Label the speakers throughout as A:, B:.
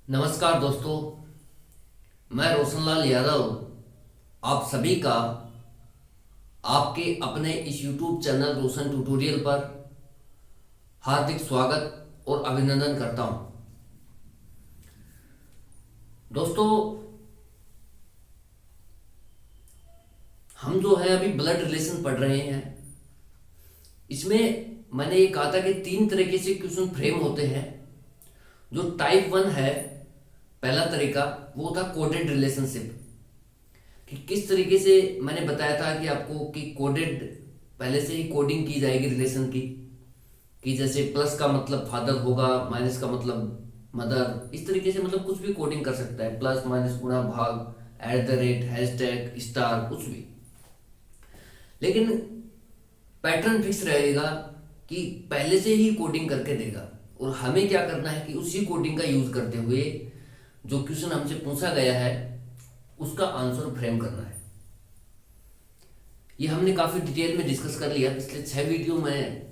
A: नमस्कार दोस्तों, मैं रोशनलाल यादव आप सभी का आपके अपने इस YouTube चैनल रोशन ट्यूटोरियल पर हार्दिक स्वागत और अभिनंदन करता हूं। दोस्तों, हम जो है अभी ब्लड रिलेशन पढ़ रहे हैं। इसमें मैंने ये कहा था कि 3 तरीके से क्वेश्चन फ्रेम होते हैं। जो टाइप 1 है, पहला तरीका वो था कोडेड रिलेशनशिप। कि किस तरीके से मैंने बताया था कि आपको कि कोडेड पहले से ही कोडिंग की जाएगी रिलेशन की, कि जैसे प्लस का मतलब फादर होगा, माइनस का मतलब मदर, इस तरीके से मतलब कुछ भी कोडिंग कर सकता है। प्लस माइनस गुणा भाग @ हैशटैग स्टार कुछ भी। लेकिन पैटर्न फिक्स रहेगा कि पहले से ही कोडिंग करके देगा और हमें क्या करना है कि उसी कोडिंग का यूज करते हुए जो क्वेश्चन हमसे पूछा गया है उसका आंसर फ्रेम करना है। ये हमने काफी डिटेल में डिस्कस कर लिया पिछले 6 वीडियो में।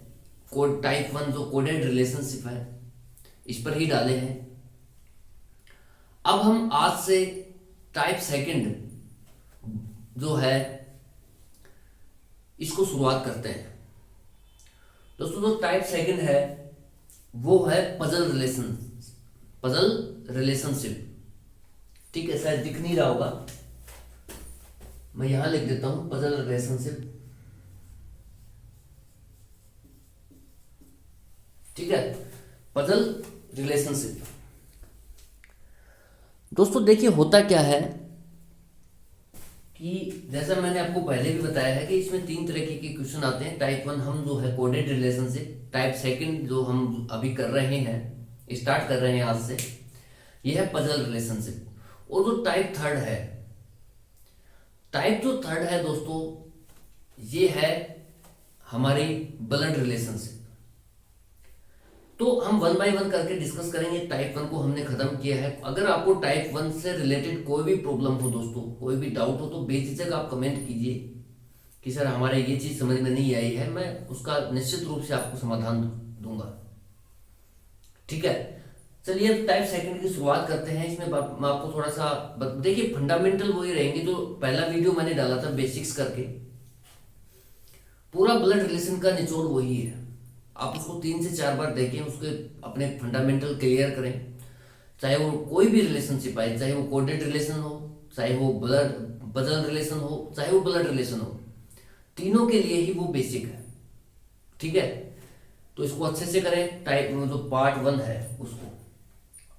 A: कोड टाइप 1 जो कोडेड रिलेशनशिप है इस पर ही डाले हैं। अब हम आज से टाइप सेकंड जो है इसको शुरुआत करते हैं। दोस्तों, जो टाइप सेकंड है वो है पजल रिलेशनशिप। ठीक है, शायद दिख नहीं रहा होगा, मैं यहां लिख देता हूं पजल रिलेशनशिप। ठीक है, पजल रिलेशनशिप। दोस्तों देखिए, होता क्या है कि जैसा मैंने आपको पहले भी बताया है कि इसमें 3 तरीके के क्वेश्चन आते हैं। टाइप 1 हम जो है कोडेड रिलेशनशिप, टाइप सेकंड जो हम अभी कर रहे हैं, स्टार्ट कर रहे हैं आज से, यह है पजल रिलेशनशिप। और जो टाइप थर्ड है, टाइप जो थर्ड है दोस्तों, ये है हमारी ब्लड रिलेशनशिप। तो हम 1 बाय 1 करके डिस्कस करेंगे। टाइप 1 को हमने खत्म किया है। अगर आपको टाइप 1 से रिलेटेड कोई भी प्रॉब्लम हो दोस्तों, कोई भी डाउट हो, तो बेझिझक आप कमेंट कीजिए कि सर हमारे ये चीज समझ में नहीं आई है, मैं उसका निश्चित रूप से आपको समाधान दूंगा। ठीक है, चलिए अब टाइप सेकंड की शुरुआत करते हैं। इसमें मैं आपको थोड़ा सा देखिए, फंडामेंटल वही रहेंगे जो पहला वीडियो मैंने डाला था बेसिक्स करके। पूरा ब्लड रिलेशन का निचोड़ वही है। आप उसको 3 से 4 बार देखें, उसके अपने फंडामेंटल क्लियर करें। चाहे वो कोई भी रिलेशनशिप आए, चाहे वो कोडेड रिलेशन हो, चाहे वो बदल रिलेशन हो, चाहे वो ब्लड रिलेशन हो, तीनों के लिए ही वो बेसिक है। ठीक है, तो इसको अच्छे से करें। टाइप जो पार्ट 1 है उसको।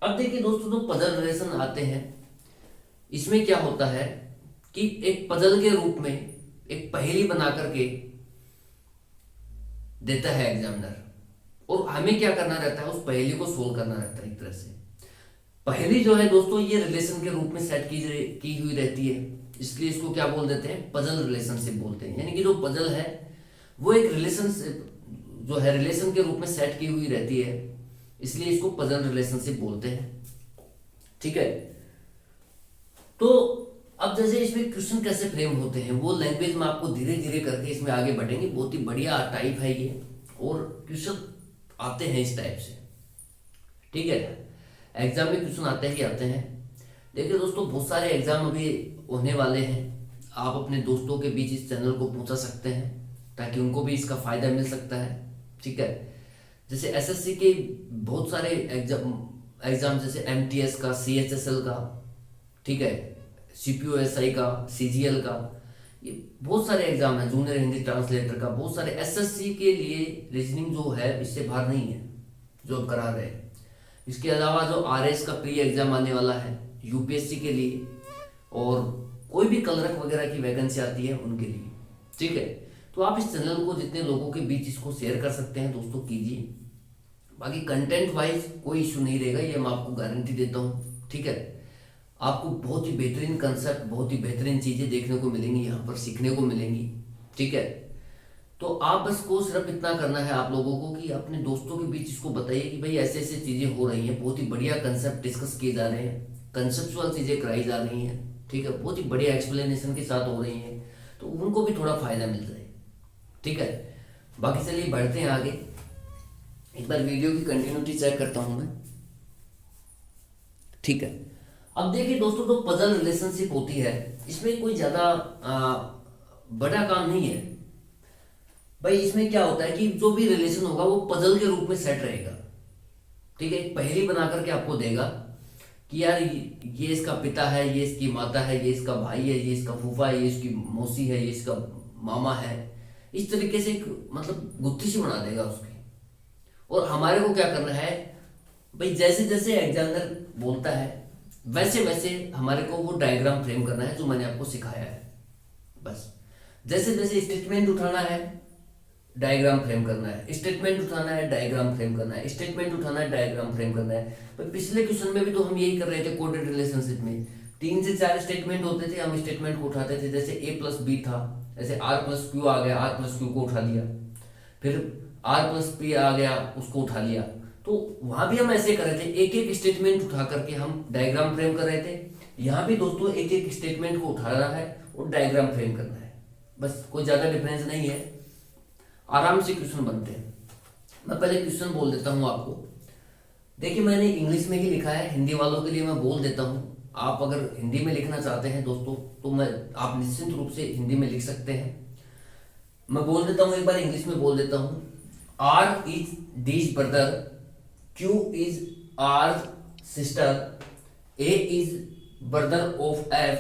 A: अब देखिए दोस्तों, जो पजल रिलेशन आते हैं इसमें क्या होता है कि एक पजल के रूप में एक पहेली बना करके देता है एग्जामिनर, और हमें क्या करना रहता है, उस पहेली को सोल्व करना रहता है। एक तरह से पहेली जो है दोस्तों, ये रिलेशन के रूप में सेट की हुई रहती है, इसलिए इसको क्या बोल देते हैं, पजल रिलेशनशिप बोलते हैं। यानी कि जो पजल है वो एक रिलेशनशिप जो है रिलेशन के रूप में सेट की हुई रहती है, इसलिए इसको पजल रिलेशनशिप बोलते हैं। ठीक है, तो अब जैसे इसमें क्वेश्चन कैसे फ्रेम होते हैं वो लैंग्वेज में आपको धीरे धीरे करके इसमें आगे बढ़ेंगे। बहुत ही बढ़िया टाइप है ये, और क्वेश्चन आते हैं इस टाइप से। ठीक है, एग्जाम में क्वेश्चन आते ही आते हैं। देखिए दोस्तों, बहुत सारे एग्जाम अभी होने वाले हैं। आप अपने दोस्तों के बीच इस चैनल को पहुंचा सकते हैं ताकि उनको भी इसका फायदा मिल सकता है। ठीक है, जैसे एसएससी के बहुत सारे एग्जाम जैसे एमटीएस का, सीएचएसएल का, ठीक है, सीपीओएसआई का, सीजीएल का, ये बहुत सारे एग्जाम है, जूनियर हिंदी ट्रांसलेटर का, बहुत सारे। एसएससी के लिए रीजनिंग जो है इससे बाहर नहीं है जो अब करा रहे हैं। इसके अलावा जो आरएस का प्री एग्जाम आने वाला है यूपीएससी के लिए, और कोई भी क्लर्क वगैरह की वैकेंसी आती है उनके लिए। ठीक है, तो आप इस चैनल को जितने लोगों के बीच इसको शेयर कर सकते हैं दोस्तों कीजिए। बाकी कंटेंट वाइज कोई इशू नहीं रहेगा, ये मैं आपको गारंटी देता हूँ। ठीक है, आपको बहुत ही बेहतरीन कंसेप्ट, बहुत ही बेहतरीन चीजें देखने को मिलेंगी, यहाँ पर सीखने को मिलेंगी। ठीक है, तो आप बस को सिर्फ इतना करना है आप लोगों को कि अपने दोस्तों के बीच इसको बताइए कि भाई ऐसे ऐसे चीजें हो रही हैं, बहुत ही बढ़िया कंसेप्ट डिस्कस किए जा रहे हैं, कंसेप्चुअल चीजें कराई जा रही हैं। ठीक है, बहुत ही बढ़िया एक्सप्लेनेशन के साथ हो रही हैं, तो उनको भी थोड़ा फायदा मिल जाए। ठीक है, बाकी चलिए बढ़ते हैं आगे। एक बार वीडियो की कंटिन्यूटी चेक करता हूं मैं। ठीक है। अब देखिए दोस्तों, जो पजल रिलेशनशिप होती है इसमें कोई ज्यादा बड़ा काम नहीं है भाई। इसमें क्या होता है कि जो भी रिलेशन होगा वो पजल के रूप में सेट रहेगा। ठीक है, एक पहेली बना करके आपको देगा कि यार ये इसका पिता है, ये इसकी माता है, ये इसका भाई है, ये इसका फूफा है, ये इसकी मौसी है, ये इसका मामा है। इस तरीके से एक मतलब गुत्थी सी बना देगा उसकी। और हमारे को क्या करना है भाई, जैसे जैसे एग्जामिनर बोलता है वैसे वैसे हमारे को वो डायग्राम फ्रेम करना है जो मैंने आपको सिखाया है। बस जैसे जैसे स्टेटमेंट उठाना है, डायग्राम फ्रेम करना है, स्टेटमेंट उठाना है, डायग्राम फ्रेम करना है, स्टेटमेंट उठाना है, डायग्राम फ्रेम करना है। पर पिछले क्वेश्चन में भी तो हम यही कर रहे थे कोडेड रिलेशनशिप में। 3 से 4 स्टेटमेंट होते थे, हम स्टेटमेंट को उठाते थे। जैसे a प्लस बी था, जैसे r प्लस क्यू आ गया, r प्लस क्यू को उठा लिया, फिर r प्लस पी आ गया, उसको उठा लिया। तो वहां भी हम ऐसे कर रहे थे, एक एक स्टेटमेंट उठा करके हम डायग्राम फ्रेम कर रहे थे। यहाँ भी दोस्तों एक एक स्टेटमेंट को उठा रहा है और डायग्राम फ्रेम करना है। बस कोई ज्यादा डिफरेंस नहीं है, आराम से क्वेश्चन बनते हैं। मैं पहले क्वेश्चन बोल देता हूं आपको। देखिए मैंने इंग्लिश में ही लिखा है, हिंदी वालों के लिए मैं बोल देता हूं। आप अगर हिंदी में लिखना चाहते हैं दोस्तों तो आप निश्चिंत रूप से हिंदी में लिख सकते हैं। मैं बोल देता हूं, एक बार इंग्लिश में बोल देता हूं। R is D's brother, Q is R's sister, A is brother of F,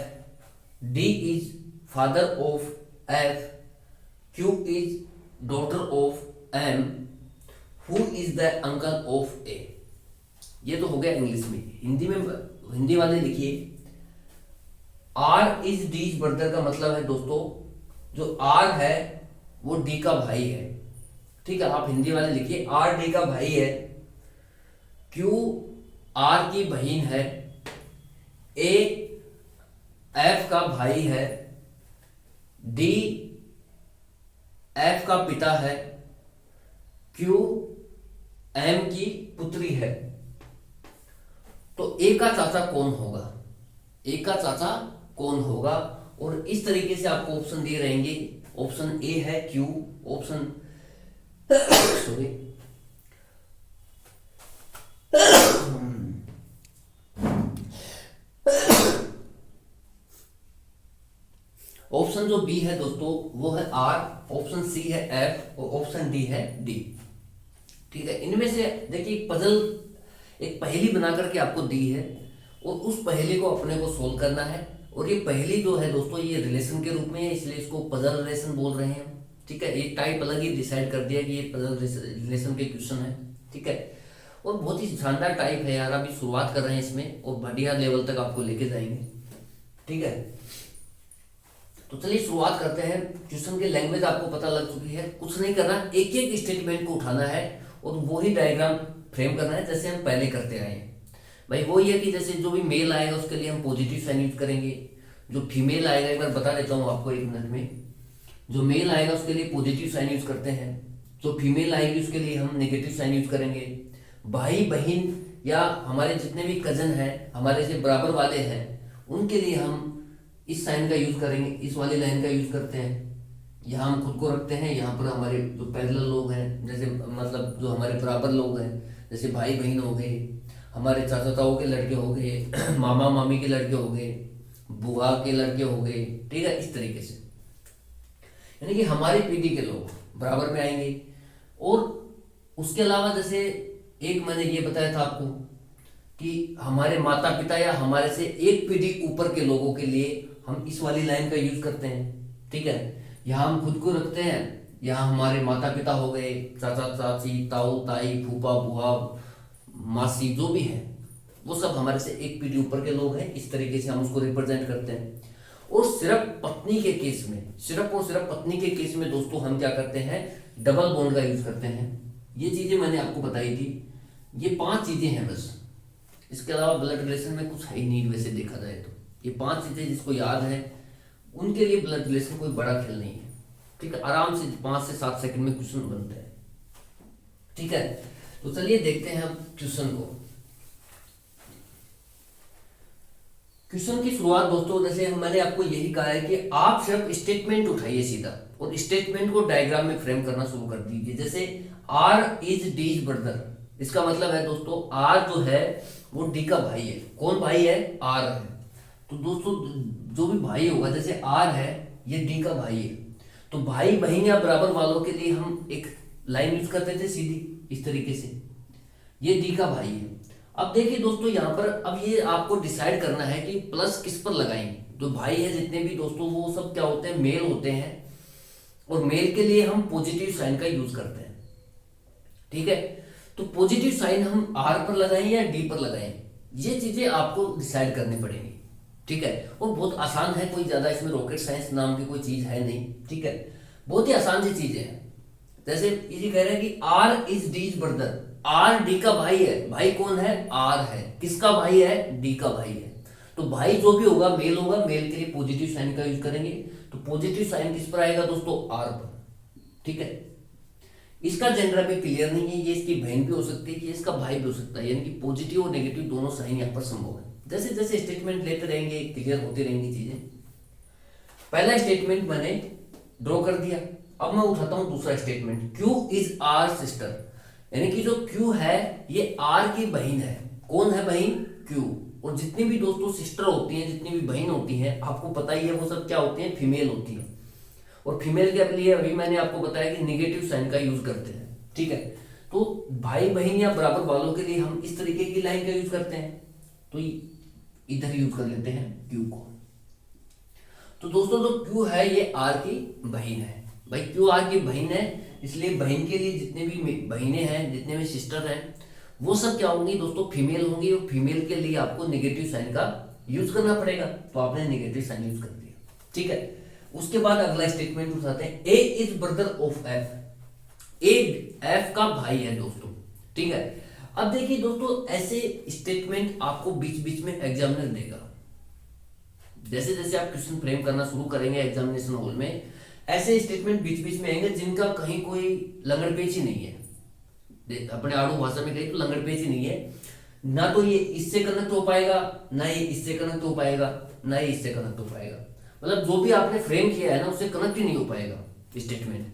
A: D is father of F, Q is daughter of M, who is the uncle of A। ये तो हो गया इंग्लिश में। हिंदी वाले लिखिए, R इज D's ब्रदर का मतलब है दोस्तों जो R है वो D का भाई है। ठीक है, आप हिंदी वाले लिखिए R D का भाई है, Q R की बहन है, A F का भाई है, D F का पिता है, Q M की पुत्री है। तो A का चाचा कौन होगा? A का चाचा कौन होगा? और इस तरीके से आपको ऑप्शन दिए रहेंगे। ऑप्शन A है Q, ऑप्शन सॉरी ऑप्शन जो बी है दोस्तों वो है R, ऑप्शन सी है F और ऑप्शन डी है D। ठीक है, इनमें से देखिए एक पहेली बना करके आपको दी है और उस पहेली को अपने को सोल्व करना है। और ये पहेली जो है दोस्तों ये रिलेशन के रूप में है, इसलिए इसको पजल रिलेशन बोल रहे हैं। ठीक है, एक टाइप अलग ही डिसाइड कर दिया कि ये पजल रिलेशन के क्वेश्चन है। ठीक है, और बहुत ही शानदार टाइप है यार। अभी शुरुआत कर रहे हैं इसमें और बढ़िया लेवल तक आपको लेके जाएंगे। ठीक है, तो चलिए शुरुआत करते हैं। क्वेश्चन की लैंग्वेज आपको पता लग चुकी है, कुछ नहीं करना, एक एक स्टेटमेंट को उठाना है और वही डायग्राम फ्रेम करना है जैसे हम पहले करते आए हैं। भाई वो ये कि जैसे जो भी मेल आएगा उसके लिए हम पॉजिटिव साइन यूज करेंगे, जो फीमेल आएगा एक बार बता देता हूँ आपको 1 मिनट में। जो मेल आएगा उसके लिए पॉजिटिव साइन यूज करते हैं, जो फीमेल आएगी उसके लिए हम नेगेटिव साइन यूज करेंगे। भाई बहन या हमारे जितने भी कजन हैं, हमारे से बराबर वाले हैं, उनके लिए हम इस साइन का यूज करेंगे, इस वाली लाइन का यूज करते हैं। यहाँ हम खुद को रखते हैं, यहाँ पर हमारे जो पैरेलल लोग हैं, जैसे मतलब जो हमारे बराबर लोग हैं, जैसे भाई बहन हो गए, हमारे चाचा ताऊ के लड़के हो गए, मामा मामी के लड़के हो गए, बुआ के लड़के हो गए। ठीक है, इस तरीके से यानी कि हमारी पीढ़ी के लोग बराबर में आएंगे। और उसके अलावा जैसे एक मैंने ये बताया था आपको कि हमारे माता पिता या हमारे से एक पीढ़ी ऊपर के लोगों के लिए हम इस वाली लाइन का यूज करते हैं। ठीक है, यहाँ हम खुद को रखते हैं, यहाँ हमारे माता पिता हो गए, चाचा चाची, ताऊ ताई, फूफा बुआ, मासी, जो भी है वो सब हमारे से एक पीढ़ी ऊपर के लोग हैं। इस तरीके से हम उसको रिप्रेजेंट करते हैं। और सिर्फ पत्नी के केस में, सिर्फ और सिर्फ पत्नी के केस में दोस्तों हम क्या करते हैं, डबल बॉन्ड का यूज करते हैं। ये चीजें मैंने आपको बताई थी, ये 5 चीजें हैं बस। इसके अलावा ब्लड रिलेशन में कुछ है ही नहीं वैसे देखा जाए तो। ये 5 चीजें जिसको याद है उनके लिए ब्लड रिलेशन कोई बड़ा खेल नहीं है। ठीक है, आराम से 5 से 7 सेकंड में क्वेश्चन बनते हैं। ठीक है, तो चलिए देखते हैं हम क्वेश्चन को। क्वेश्चन की शुरुआत दोस्तों जैसे मैंने आपको यही कहा है कि आप सिर्फ स्टेटमेंट उठाइए सीधा और स्टेटमेंट को डायग्राम में फ्रेम करना शुरू कर दीजिए। जैसे R इज D's ब्रदर, इसका मतलब है दोस्तों R जो है वो डी का भाई है। कौन भाई है? आर है। तो दोस्तों जो भी भाई होगा, जैसे आर है ये डी का भाई है, तो भाई बहन या बराबर वालों के लिए हम एक लाइन यूज करते थे सीधी इस तरीके से, ये डी का भाई है। अब देखिए दोस्तों यहाँ पर अब ये आपको डिसाइड करना है कि प्लस किस पर लगाएंगे। जो भाई है जितने भी दोस्तों वो सब क्या होते हैं? मेल होते हैं, और मेल के लिए हम पॉजिटिव साइन का यूज करते हैं। ठीक है, तो पॉजिटिव साइन हम आर पर लगाएं या डी पर लगाएं, ये चीजें आपको डिसाइड करनी पड़ेंगी। ठीक है, और बहुत आसान है, कोई ज्यादा इसमें रॉकेट साइंस नाम की कोई चीज है नहीं। ठीक है, बहुत ही आसान सी चीजें हैं। जैसे ये कह रहे हैं कि R is D's brother, R D का भाई है। भाई कौन है? आर है। किसका भाई है? डी का भाई है। तो भाई जो भी होगा मेल होगा, मेल के लिए पॉजिटिव साइन का यूज करेंगे। तो पॉजिटिव साइन किस पर आएगा दोस्तों? आर पर। ठीक है, इसका जेंडर अभी क्लियर नहीं है, ये इसकी बहन भी हो सकती है कि इसका भाई भी हो सकता है, यानी कि पॉजिटिव और नेगेटिव दोनों साइन यहाँ पर संभव है। जैसे जैसे स्टेटमेंट लेते रहेंगे क्लियर होती रहेंगी चीजें। पहला स्टेटमेंट मैंने ड्रॉ कर दिया। अब मैं उठाता हूं दूसरा statement, Q is R sister, यानी कि जो Q है ये R की बहन है। कौन है बहन? Q। और जितनी भी दोस्तों सिस्टर होती हैं, जितनी भी बहन होती हैं, आपको पता ही है वो सब क्या होती हैं? फीमेल होती है। और फीमेल के लिए अभी मैंने आपको बताया कि नेगेटिव साइन का यूज करते हैं। ठीक है, तो भाई बहन या बराबर वालों के लिए हम इस तरीके की लाइन का यूज करते हैं। तो इधर यूज कर लेते हैं Q को। तो दोस्तों जो Q है ये R की बहन है। भाई Q R की बहन है, इसलिए बहन के लिए जितने भी बहनें हैं, जितने भी सिस्टर हैं, वो सब क्या होंगी दोस्तों? फीमेल होंगी। और फीमेल के लिए आपको नेगेटिव साइन का यूज करना पड़ेगा, तो आपने नेगेटिव साइन यूज कर दिया। ठीक है, उसके बाद अगला स्टेटमेंट उठाते हैं, A is brother of F. A F का भाई है दोस्तों। ठीक है, अब देखिए दोस्तों ऐसे स्टेटमेंट आपको बीच बीच में एग्जामिनर देगा। जैसे जैसे आप क्वेश्चन फ्रेम करना शुरू करेंगे एग्जामिनेशन हॉल में, ऐसे स्टेटमेंट बीच बीच में आएंगे जिनका कहीं कोई लंगड़ पेच ही नहीं है। अपने आड़ू भाषा में कहीं तो लंगड़ पेच ही नहीं है। ना तो ये इससे कनेक्ट हो पाएगा, ना ये इससे कनेक्ट हो पाएगा, ना ये इससे कनेक्ट हो पाएगा। मतलब जो भी आपने फ्रेम किया है ना उससे कनेक्ट ही नहीं हो पाएगा स्टेटमेंट।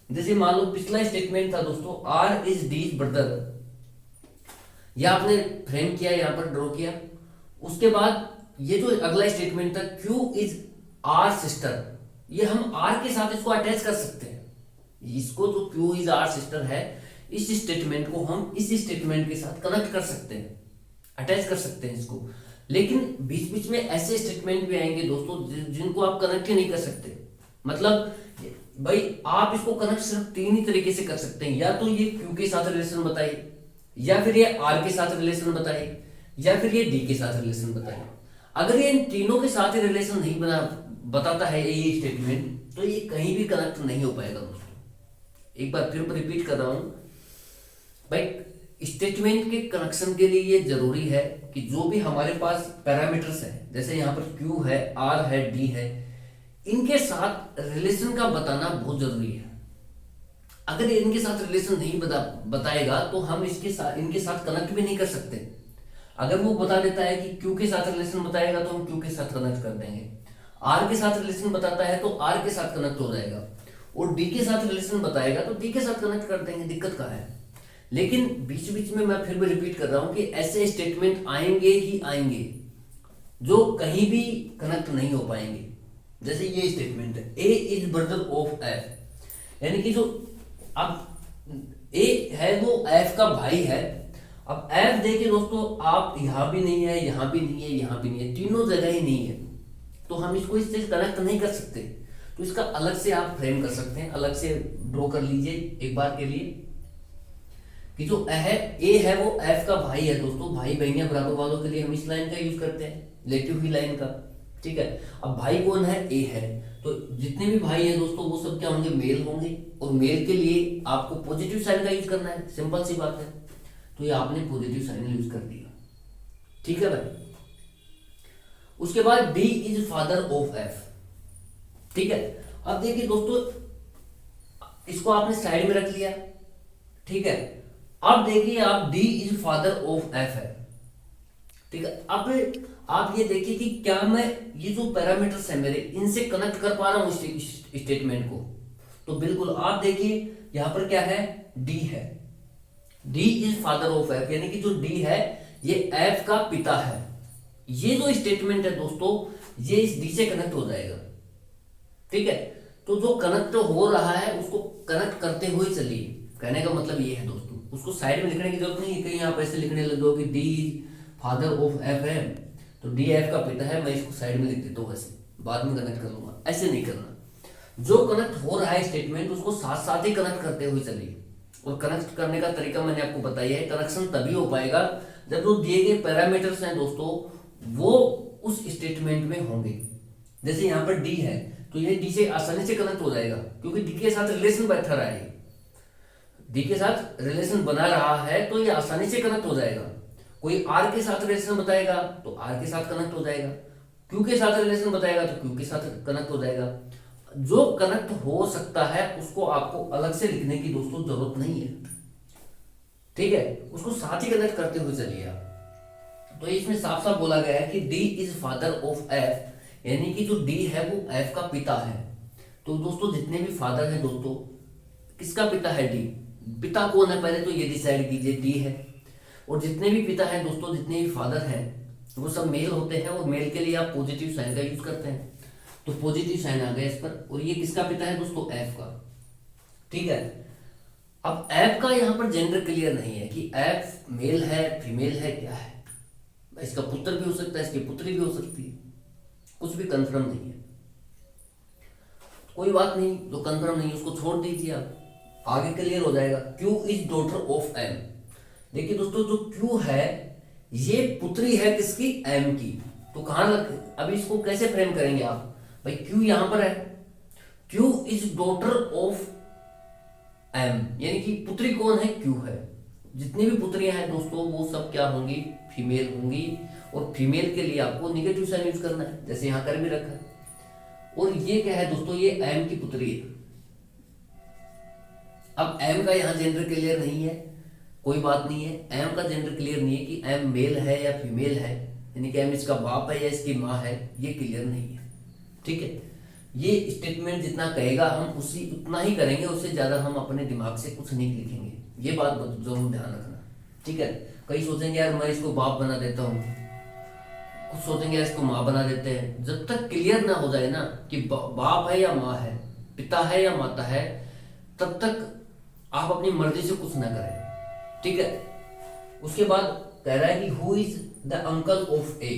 A: जैसे मान लो पिछला स्टेटमेंट था दोस्तों, आर इज डीज ब्रदर, यह आपने फ्रेम किया, यहां पर ड्रॉ किया। उसके बाद ये जो अगला स्टेटमेंट था, Q इज आर सिस्टर, ये हम R के साथ इसको अटैच कर सकते हैं। इसको जो Q इज आर सिस्टर है, इस स्टेटमेंट को हम इस स्टेटमेंट के साथ कनेक्ट कर सकते हैं, अटैच कर सकते हैं इसको। लेकिन बीच बीच में ऐसे स्टेटमेंट भी आएंगे दोस्तों जिनको आप कनेक्ट ही नहीं कर सकते। मतलब भाई आप इसको कनेक्ट सिर्फ तीन ही तरीके से कर सकते हैं, या तो ये Q के साथ रिलेशन बताइए, या फिर ये R के साथ रिलेशन बताइए, या फिर ये D के साथ रिलेशन बताइए। अगर ये इन तीनों के साथ रिलेशन नहीं बताता है ये स्टेटमेंट, तो ये कहीं भी कनेक्ट नहीं हो पाएगा दोस्तों। एक बार फिर रिपीट कर रहा हूं भाई, स्टेटमेंट के कनेक्शन के लिए ये जरूरी है कि जो भी हमारे पास पैरामीटर्स है, जैसे यहाँ पर Q है, R है, D है, इनके साथ रिलेशन का बताना बहुत जरूरी है। अगर ये इनके साथ रिलेशन नहीं बताएगा तो हम इनके साथ कनेक्ट भी नहीं कर सकते। अगर वो बता देता है कि Q के साथ रिलेशन बताएगा तो हम Q के साथ कनेक्ट कर देंगे, R के साथ रिलेशन बताता है तो R के साथ कनेक्ट हो जाएगा, और D के साथ रिलेशन बताएगा तो D के साथ कनेक्ट कर देंगे, दिक्कत कहाँ है। लेकिन बीच बीच में मैं फिर भी रिपीट कर रहा हूं कि ऐसे स्टेटमेंट आएंगे ही आएंगे जो कहीं भी कनेक्ट नहीं हो पाएंगे। जैसे ये स्टेटमेंट है, A is brother of F, यानी कि जो अब A है वो F का भाई है। अब F देखिए दोस्तों, आप यहां भी नहीं है, यहां भी नहीं है, यहां भी नहीं है, तीनों जगह ही नहीं है, तो हम इसको इससे कनेक्ट नहीं कर सकते। तो इसका अलग से आप फ्रेम कर सकते हैं, अलग से ड्रॉ कर लीजिए एक बार के लिए कि जो A है वो F का भाई है दोस्तों। भाई बहन बराबर वालों के लिए हम इस लाइन का यूज करते हैं, लेती हुई लाइन का। ठीक है, अब भाई कौन है? A है। तो जितने भी भाई हैं दोस्तों वो सब क्या होंगे? मेल होंगे, और मेल के लिए आपको पॉजिटिव साइन का यूज करना है, सिंपल सी बात है। तो ये आपने पॉजिटिव साइन यूज कर दिया। ठीक है भाई, उसके बाद D is father of F। ठीक है, अब देखिए दोस्तों इसको आपने साइड में रख लिया। ठीक है, अब देखिए आप D is father of F है। ठीक है, अब आप ये देखिए कि क्या मैं ये जो पैरामीटर्स है मेरे, इनसे कनेक्ट कर पा रहा हूं स्टेटमेंट को। तो बिल्कुल आप देखिए यहां पर क्या है? D है, D is father of F, यानी कि जो D है ये एफ का पिता है, ये जो स्टेटमेंट है दोस्तों ये इस डी से कनेक्ट हो जाएगा। ठीक है, तो जो कनेक्ट हो रहा है उसको कनेक्ट करते हुए चलिए, कहने का मतलब ये है दोस्तों, उसको साइड में लिखने की जरूरत नहीं है कहीं आप ऐसे लिखने लग जाओ कि डी फादर ऑफ एफ है, तो डी एफ का पिता है, मैं इसको साइड में लिख देता हूँ, ऐसे बाद में कनेक्ट कर लूंगा, ऐसे नहीं करना। जो कनेक्ट हो रहा है स्टेटमेंट उसको साथ साथ ही कनेक्ट करते हुए चलिए। और कनेक्ट करने का तरीका मैंने आपको बताया है, कनेक्शन तभी हो पाएगा जब जो दिए गए पैरामीटर्स हैं दोस्तों वो उस स्टेटमेंट में होंगे। जैसे यहाँ पर डी है तो ये डी से आसानी से कनेक्ट हो जाएगा क्योंकि डी के साथ रिलेशन बैठा रहा है, डी के साथ रिलेशन बना रहा है तो ये आसानी से कनेक्ट हो जाएगा। कोई आर के साथ रिलेशन बताएगा तो आर के साथ कनेक्ट हो जाएगा, क्यू के साथ रिलेशन बताएगा तो क्यू के साथ कनेक्ट हो जाएगा। जो कनेक्ट हो सकता है उसको आपको अलग से लिखने की दोस्तों जरूरत नहीं है। ठीक है, उसको साथ ही कनेक्ट करते हुए चलिए आप। तो इसमें साफ साफ बोला गया है कि D is father of F, यानी कि जो डी है वो एफ का पिता है। तो दोस्तों जितने भी फादर हैं दोस्तों, किसका पिता है? डी। पिता कौन है पहले तो ये डिसाइड कीजिए, डी है। और जितने भी पिता हैं दोस्तों, जितने भी फादर हैं वो सब मेल होते हैं, और मेल के लिए आप पॉजिटिव साइन का यूज करते हैं, तो पॉजिटिव साइन आ गया इस पर। और ये किसका पिता है दोस्तों? एफ का। ठीक है, अब एफ का यहाँ पर जेंडर क्लियर नहीं है कि एफ मेल है फीमेल है क्या है, इसका पुत्र भी हो सकता है, इसकी पुत्री भी हो सकती है, कुछ भी कंफर्म नहीं है। कोई बात नहीं, जो कंफर्म नहीं है उसको छोड़ दीजिए आप, आगे क्लियर हो जाएगा। Q is daughter of M. देखिए दोस्तों जो क्यू है ये पुत्री है किसकी? एम की। तो कहां लग, अभी इसको कैसे फ्रेम करेंगे आप? भाई क्यू यहां पर है, Q is daughter of M, यानी कि पुत्री कौन है? क्यू है। जितनी भी पुत्रियां हैं दोस्तों वो सब क्या होंगी? फीमेल होंगी। और फीमेल के लिए आपको निगेटिव साइन यूज करना है, जैसे यहां कर भी रखा है। और ये क्या है दोस्तों? ये एम की पुत्री है। अब एम का यहां जेंडर क्लियर नहीं है, कोई बात नहीं है, एम का जेंडर क्लियर नहीं है कि एम मेल है या फीमेल है, यानी कि एम इसका बाप है या इसकी माँ है, ये क्लियर नहीं है। ठीक है, ये स्टेटमेंट जितना कहेगा हम उसी उतना ही करेंगे, उससे ज्यादा हम अपने दिमाग से कुछ नहीं लिखेंगे, ये बात जरूर ध्यान रखना। ठीक है, कई सोचेंगे यार मैं इसको बाप बना देता हूँ, कुछ सोचेंगे यार इसको माँ बना देते हैं। जब तक क्लियर ना हो जाए ना कि बाप है या माँ है, पिता है या माता है, तब तक आप अपनी मर्जी से कुछ ना करें। ठीक है, उसके बाद कह रहा है कि who is the uncle of A.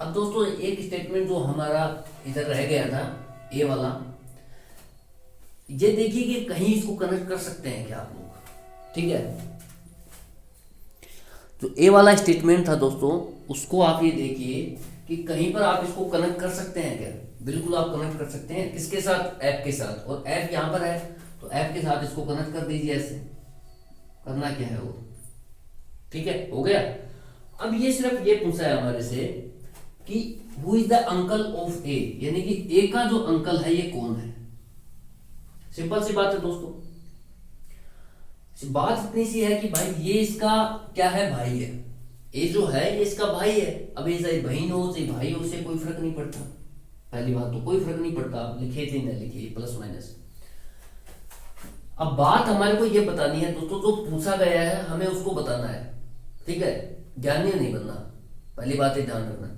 A: अब दोस्तों एक स्टेटमेंट जो हमारा इधर रह गया था ए वाला, ये देखिए कि कहीं इसको कनेक्ट कर सकते हैं क्या आप लोग? ठीक है, जो ए वाला स्टेटमेंट था दोस्तों उसको आप ये देखिए कि कहीं पर आप इसको कनेक्ट कर सकते हैं क्या? बिल्कुल आप कनेक्ट कर सकते हैं। किसके साथ? एफ के साथ। और एफ यहां पर है तो एफ के साथ इसको कनेक्ट कर दीजिए, ऐसे करना क्या है वो। ठीक है, हो गया। अब ये सिर्फ ये पूछा है हमारे से कि who is the uncle of A, यानी कि ए का जो अंकल है ये कौन है। सिंपल सी बात है दोस्तों, बात इतनी सी है कि भाई ये इसका क्या है? भाई है। ए जो है ये इसका भाई है। अब ये चाहे बहन हो चाहे भाई हो, उससे कोई फर्क नहीं पड़ता। पहली बात तो कोई फर्क नहीं पड़ता, आप लिखे थे ना लिखे, प्लस माइनस। अब बात हमारे को ये बतानी है दोस्तों, जो पूछा गया है हमें उसको बताना है। ठीक है, ज्ञानी नहीं बनना, पहली बात है ध्यान रखना।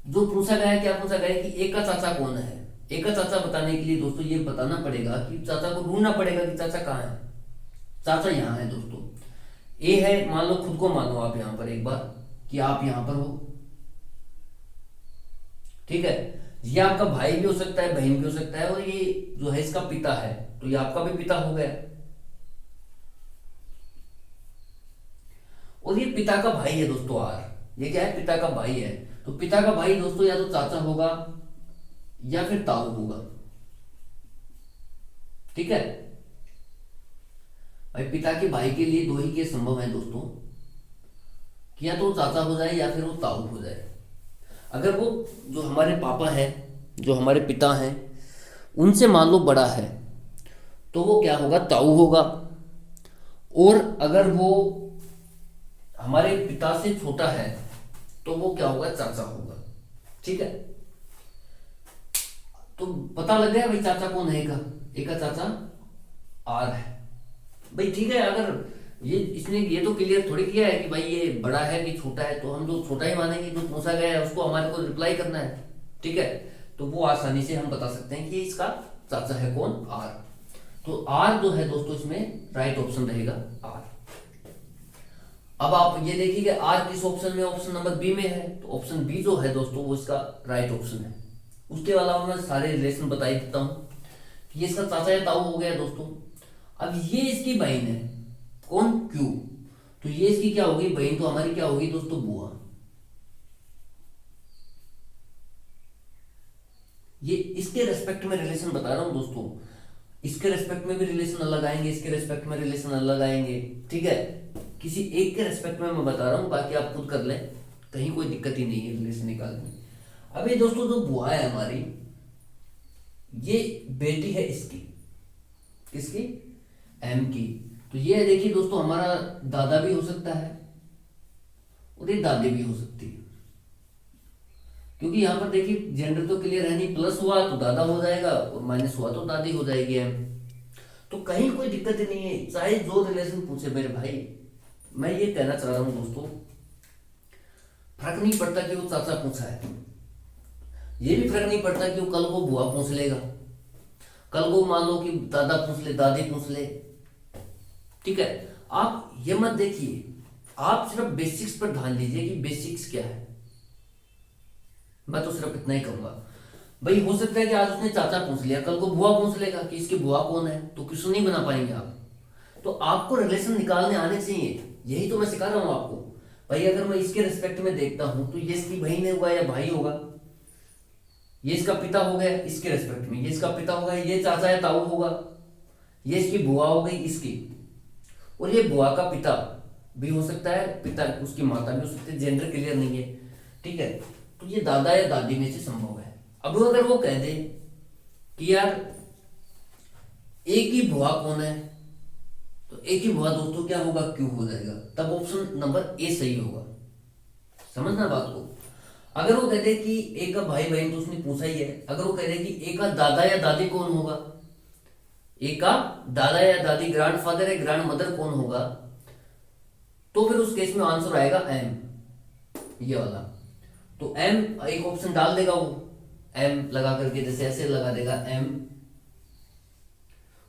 A: जो पूछा गया है, क्या पूछा गया है कि ए का चाचा कौन है। ए का चाचा बताने के लिए दोस्तों ये बताना पड़ेगा कि चाचा को ढूंढना पड़ेगा कि चाचा कहाँ है। चाचा यहाँ है दोस्तों, ए है, मान लो खुद को मानो आप यहाँ पर एक बार कि आप यहाँ पर हो। ठीक है, ये आपका भाई भी हो सकता है, बहन भी हो सकता है, और ये जो है इसका पिता है, तो ये आपका भी पिता हो गया। और ये पिता का भाई है दोस्तों आर, ये क्या है? पिता का भाई है। तो पिता का भाई दोस्तों या तो चाचा होगा या फिर ताऊ होगा। ठीक है भाई, पिता के भाई के लिए दो ही केस संभव है दोस्तों, कि या तो चाचा हो जाए या फिर वो ताऊ हो जाए। अगर वो जो हमारे पापा है, जो हमारे पिता हैं, उनसे मान लो बड़ा है तो वो क्या होगा? ताऊ होगा। और अगर वो हमारे पिता से छोटा है तो वो क्या होगा? चाचा होगा। ठीक है, तो पता लग गया भाई चाचा कौन है का? एक का चाचा आर है भाई। ठीक है, अगर ये इसने ये तो क्लियर थोड़ी किया है कि भाई ये बड़ा है कि छोटा है, तो हम जो छोटा ही मानेंगे, जो पूछा गया है उसको हमारे को रिप्लाई करना है। ठीक है, तो वो आसानी से हम बता सकते हैं कि इसका चाचा है कौन, आर। तो आर जो है दोस्तों इसमें राइट ऑप्शन रहेगा आर। अब आप ये देखिए कि आर किस ऑप्शन में, ऑप्शन नंबर बी में है, तो ऑप्शन बी जो है दोस्तों वो इसका राइट ऑप्शन है। उसके अलावा मैं सारे रिलेशन बता ही देता हूं कि ये इसका चाचा या ताऊ हो गया दोस्तों। अब ये इसकी बहन है कौन, क्यू, तो ये इसकी क्या होगी बहन, तो हमारी क्या होगी दोस्तों बुआ। ये इसके रेस्पेक्ट में रिलेशन बता रहा हूं दोस्तों, इसके रेस्पेक्ट में भी रिलेशन अलग आएंगे, इसके रेस्पेक्ट में रिलेशन अलग आएंगे। ठीक है, किसी एक के रेस्पेक्ट में मैं बता रहा हूं, बाकी आप खुद कर लें, कहीं कोई दिक्कत ही नहीं है रिलेशन निकालने में। अब ये दोस्तों जो बुआ है हमारी, ये बेटी है इसकी, किसकी, एम की। तो ये देखिए दोस्तों हमारा दादा भी हो सकता है और ये दादी भी हो सकती है, क्योंकि यहां पर देखिए जेंडर तो क्लियर है नहीं, प्लस हुआ तो दादा हो जाएगा और माइनस हुआ तो दादी हो जाएगी एम। तो कहीं कोई दिक्कत ही नहीं है, चाहे जो रिलेशन पूछे मेरे भाई। मैं ये कहना चाह रहा हूं दोस्तों, फर्क नहीं पड़ता कि वो चाचा पूछा है, ये भी फर्क नहीं पड़ता कि वो कल को बुआ पूछ लेगा, कल को मान लो कि दादा पूछ ले, दादी पूछ ले। ठीक है, आप ये मत देखिए, आप सिर्फ बेसिक्स पर ध्यान दीजिए कि बेसिक्स क्या है। मैं तो सिर्फ इतना ही कहूंगा भाई, हो सकता है कि आज उसने चाचा पूछ लिया, कल को बुआ पूछ लेगा कि इसकी बुआ कौन है, तो क्वेश्चन नहीं बना पाएंगे आप। तो आपको रिलेशन निकालने आने चाहिए, यही तो मैं सिखा रहा हूं आपको। भाई अगर मैं इसके रिस्पेक्ट में देखता हूं तो ये इसकी बहन होगा या भाई होगा, ये इसका पिता हो गया इसके रेस्पेक्ट में, ये इसका पिता होगा, ये चाचा या ताऊ होगा, ये इसकी बुआ हो गई इसकी, और ये बुआ का पिता भी हो सकता है, पिता उसकी माता भी हो सकती है, जेंडर क्लियर नहीं है। ठीक है, तो ये दादा या दादी में से संभव है। अब अगर वो कह दे कि यार एक ही बुआ कौन है, तो एक ही बुआ दोस्तों क्या होगा, क्यू हो जाएगा, तब ऑप्शन नंबर ए सही होगा। समझना बात को। अगर वो कहते कि एक का भाई बहन, तो उसने पूछा ही है, अगर वो कहते कि एक का दादा या दादी कौन होगा, एक का दादा या दादी, ग्रैंडफादर या ग्रैंड मदर कौन होगा, तो फिर उस केस में आंसर आएगा एम, ये वाला। तो एम एक ऑप्शन डाल देगा वो, एम लगा करके जैसे ऐसे लगा देगा एम,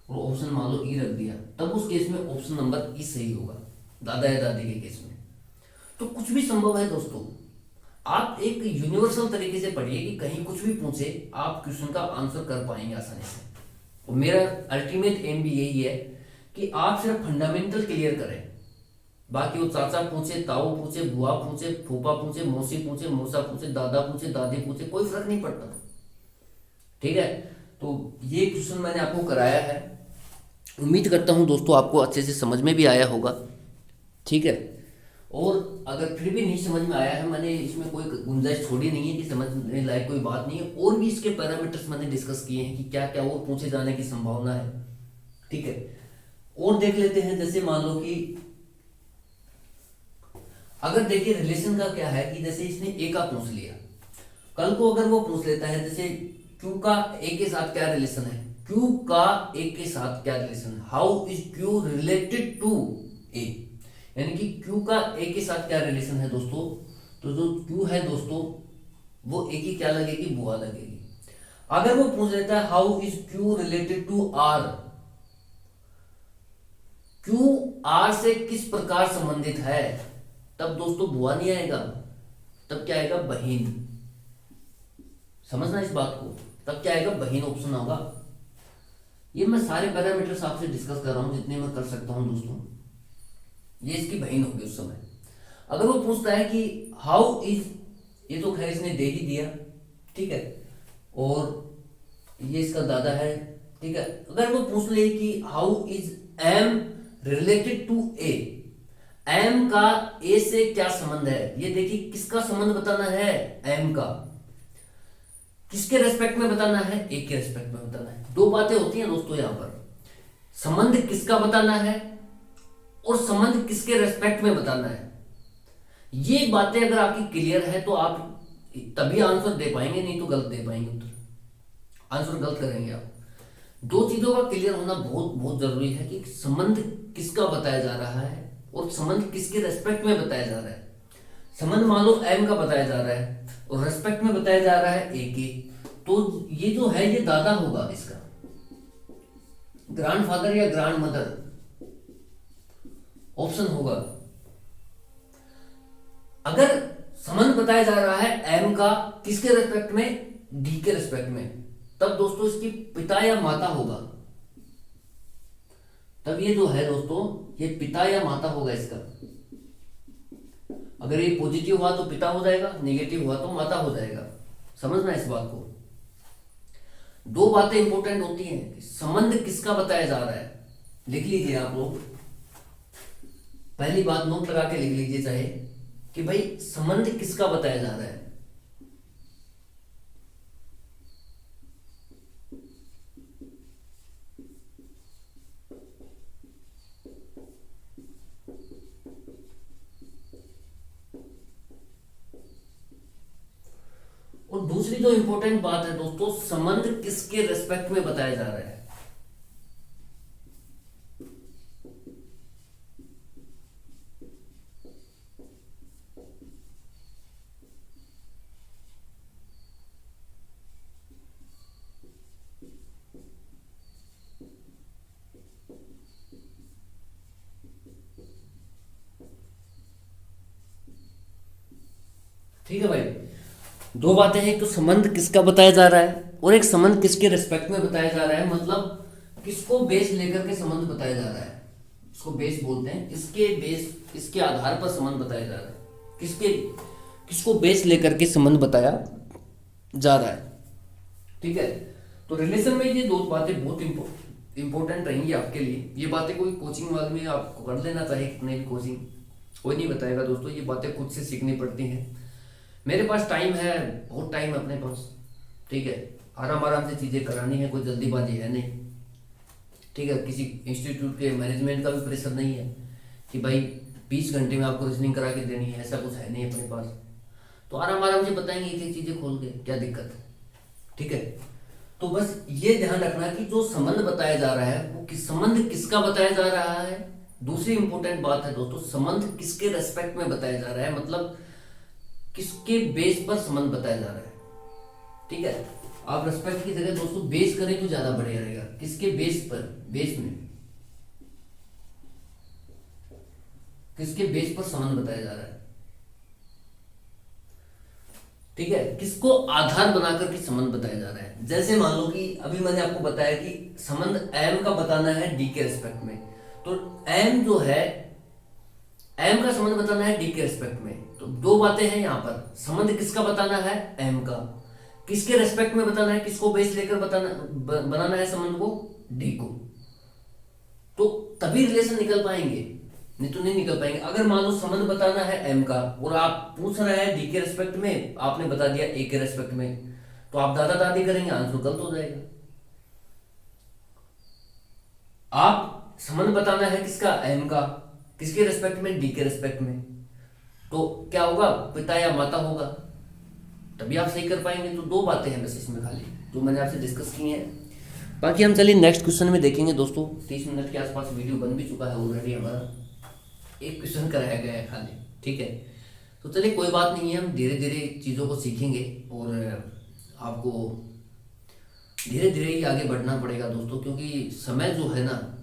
A: और ऑप्शन मान लो ई रख दिया, तब उस केस में ऑप्शन नंबर ई सही होगा, दादा या दादी के केस में। तो कुछ भी संभव है दोस्तों, आप एक यूनिवर्सल तरीके से पढ़िए कि कहीं कुछ भी पूछे आप क्वेश्चन का आंसर कर पाएंगे आसानी से। और मेरा अल्टीमेट एम भी यही है कि आप सिर्फ फंडामेंटल क्लियर करें, बाकी वो चाचा पूछे, ताऊ पूछे, बुआ पूछे, फूफा पूछे, मौसी पूछे, मौसा पूछे, दादा पूछे, दादी पूछे, कोई फर्क नहीं पड़ता। ठीक है, तो ये क्वेश्चन मैंने आपको कराया है, उम्मीद करता हूं दोस्तों आपको अच्छे से समझ में भी आया होगा। ठीक है, और अगर फिर भी नहीं समझ में आया है, मैंने इसमें कोई गुंजाइश छोड़ी नहीं है कि समझने लायक कोई बात नहीं है, और भी इसके पैरामीटर्स मैंने डिस्कस किए हैं कि क्या क्या और पूछे जाने की संभावना है। ठीक है, और देख लेते हैं, जैसे मान लो कि अगर देखिए रिलेशन का क्या है कि जैसे इसने ए का पूछ लिया, कल को अगर वो पूछ लेता है जैसे क्यू का ए के साथ क्या रिलेशन है, क्यू का ए के साथ क्या रिलेशन है, how is Q related to A, यानी कि क्यू का ए के साथ क्या रिलेशन है दोस्तों, तो जो क्यू है दोस्तों वो ए की क्या लगेगी, बुआ लगेगी। अगर वो पूछ लेता है how is Q related to R, Q R से किस प्रकार संबंधित है, तब दोस्तों बुआ नहीं आएगा, तब क्या आएगा, बहन। समझना इस बात को, तब क्या आएगा, बहन ऑप्शन होगा। ये मैं सारे पैरामीटर्स आपसे डिस्कस कर रहा हूं जितने मैं कर सकता हूं दोस्तों। ये इसकी बहन होगी उस समय। अगर वो पूछता है कि हाउ इज, ये तो खैर इसने दे ही दिया, ठीक है, और ये इसका दादा है। ठीक है, अगर वो पूछ ले कि how is M related to A, M का ए से क्या संबंध है, ये देखिए किसका संबंध बताना है, एम का, किसके रेस्पेक्ट में बताना है, ए के रेस्पेक्ट में बताना है। दो बातें होती हैं दोस्तों यहां पर, संबंध किसका बताना है और संबंध किसके रेस्पेक्ट में बताना है। ये बातें अगर आपकी क्लियर है तो आप तभी आंसर दे पाएंगे, नहीं तो गलत दे पाएंगे उत्तर, आंसर गलत करेंगे आप। दो चीजों का क्लियर होना बहुत बहुत जरूरी है कि संबंध किसका बताया जा रहा है और संबंध किसके रेस्पेक्ट में बताया जा रहा है। संबंध मान लो एम का बताया जा रहा है और रेस्पेक्ट में बताया जा रहा है ए के, तो ये जो है ये दादा होगा, इसका ग्रैंडफादर या ग्रैंड मदर ऑप्शन होगा। अगर संबंध बताया जा रहा है एम का किसके रेस्पेक्ट में, डी के रेस्पेक्ट में, तब दोस्तों इसकी पिता या माता होगा। तब ये जो है दोस्तों ये पिता या माता होगा इसका। अगर ये पॉजिटिव हुआ तो पिता हो जाएगा, नेगेटिव हुआ तो माता हो जाएगा। समझना इस बात को। दो बातें इंपॉर्टेंट होती हैं कि संबंध किसका बताया जा रहा है, लिख लीजिए आप लोग। पहली बात नोट लगा के लिख लीजिए चाहे कि भाई संबंध किसका बताया जा रहा है। और दूसरी जो इंपॉर्टेंट बात है दोस्तों, संबंध किसके रेस्पेक्ट में बताया जा रहा है। ठीक है भाई, दो बातें हैं, एक तो संबंध किसका बताया जा रहा है और एक संबंध किसके रिस्पेक्ट में बताया जा रहा है। मतलब किसको बेस लेकर के संबंध बताया जा रहा है, इसको बेस बोलते हैं। इसके बेस, इसके आधार पर संबंध बताया जा रहा है। किसको बेस लेकर के संबंध बताया जा रहा है। ठीक है, तो रिलेशन में ये दो बातें बहुत इंपॉर्टेंट रहेंगी आपके लिए। ये बातें कोई कोचिंग वाले में आपको कर लेना चाहिए, कितने भी कोचिंग कोई नहीं बताएगा दोस्तों, ये बातें खुद से सीखनी पड़ती हैं। मेरे पास टाइम है, बहुत टाइम है अपने पास। ठीक है, आराम आराम से चीज़ें करानी है, कोई जल्दीबाजी है नहीं। ठीक है, किसी इंस्टीट्यूट के मैनेजमेंट का भी प्रेशर नहीं है कि भाई 20 घंटे में आपको रीजनिंग करा के देनी है, ऐसा कुछ है नहीं अपने पास। तो आराम आराम से बताएंगे एक एक चीज़ें खोल के, क्या दिक्कत है। ठीक है, तो बस ये ध्यान रखना कि जो संबंध बताया जा रहा है वो संबंध किसका बताया जा रहा है। दूसरी इंपॉर्टेंट बात है दोस्तों, संबंध किसके रेस्पेक्ट में बताया जा रहा है, मतलब किसके बेस पर संबंध बताया जा रहा है। ठीक है, आप रेस्पेक्ट की जगह दोस्तों बेस करें तो ज्यादा बढ़िया रहेगा। किसके बेस पर, बेस में किसके बेस पर संबंध बताया जा रहा है। ठीक है, किसको आधार बनाकर के संबंध बताया जा रहा है। जैसे मान लो कि अभी मैंने आपको बताया कि संबंध एम का बताना है डी के रेस्पेक्ट में, तो एम जो है, एम का संबंध बताना है डी के रेस्पेक्ट में। तो दो बातें हैं यहाँ पर, संबंध किसका बताना है, एम का, किसके रेस्पेक्ट में बताना है, किसको बेस लेकर बनाना है संबंध को, डी को। तो तभी रिलेशन निकल पाएंगे, नहीं तो नहीं निकल पाएंगे। अगर मान लो संबंध बताना है एम का और आप पूछ रहे हैं डी के रेस्पेक्ट में, आपने बता दिया ए के रेस्पेक्ट में, तो आप दादा दादी करेंगे, आंसर गलत हो जाएगा। आप संबंध बताना है किसका, एम का, किसके रेस्पेक्ट में, डी के रेस्पेक्ट में, तो क्या होगा, पिता या माता होगा, तभी आप सही कर पाएंगे। तो दो बातें हैं बस इसमें खाली, जो मैंने आपसे डिस्कस की हैं। बाकी हम चलिए नेक्स्ट क्वेश्चन में देखेंगे दोस्तों। 30 मिनट के आसपास वीडियो बन भी चुका है ऑलरेडी हमारा, एक क्वेश्चन कराया गया है खाली। ठीक है, तो चलिए कोई बात नहीं है, हम धीरे धीरे चीज़ों को सीखेंगे और आपको धीरे धीरे ही आगे बढ़ना पड़ेगा दोस्तों, क्योंकि समय जो है ना,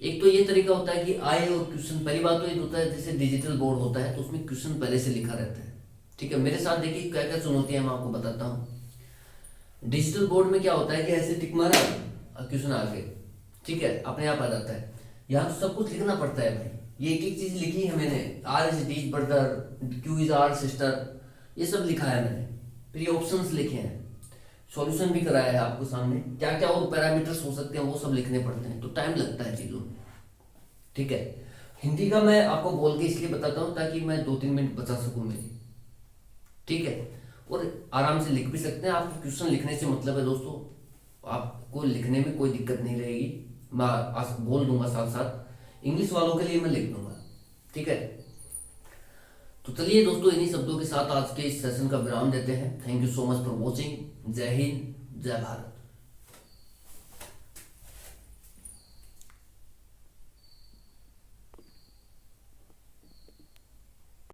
A: एक तो ये तरीका होता है कि आए और क्वेश्चन, पहली बात तो ये होता है जैसे डिजिटल बोर्ड होता है तो उसमें क्वेश्चन पहले से लिखा रहता है। ठीक है, मेरे साथ देखिए क्या क्या चुनौतियां मैं आपको बताता हूँ। डिजिटल बोर्ड में क्या होता है कि ऐसे टिक मारा, क्वेश्चन आ गए, ठीक है, अपने आप आ जाता है। यहाँ तो सब कुछ लिखना पड़ता है भाई, ये एक एक चीज लिखी है मैंने, R is D brother, Q is R sister, ये सब लिखा है मैंने, फिर ये ऑप्शंस लिखे हैं, सॉल्यूशन भी कराया है आपको सामने, क्या क्या और पैरामीटर्स हो सकते हैं वो सब लिखने पड़ते हैं, तो टाइम लगता है चीज़ों में। ठीक है, हिंदी का मैं आपको बोल के इसलिए बताता हूँ ताकि मैं 2-3 मिनट बचा सकूँ मेरी। ठीक है, और आराम से लिख भी सकते हैं। आपको क्वेश्चन लिखने से मतलब है दोस्तों, आपको लिखने में कोई दिक्कत नहीं रहेगी, मैं बोल दूंगा साथ साथ, इंग्लिश वालों के लिए मैं लिख दूंगा। ठीक है, तो चलिए दोस्तों इन्हीं शब्दों के साथ आज के इस सेशन का विराम देते हैं। Thank you so much for watching. जय हिंद, जय भारत।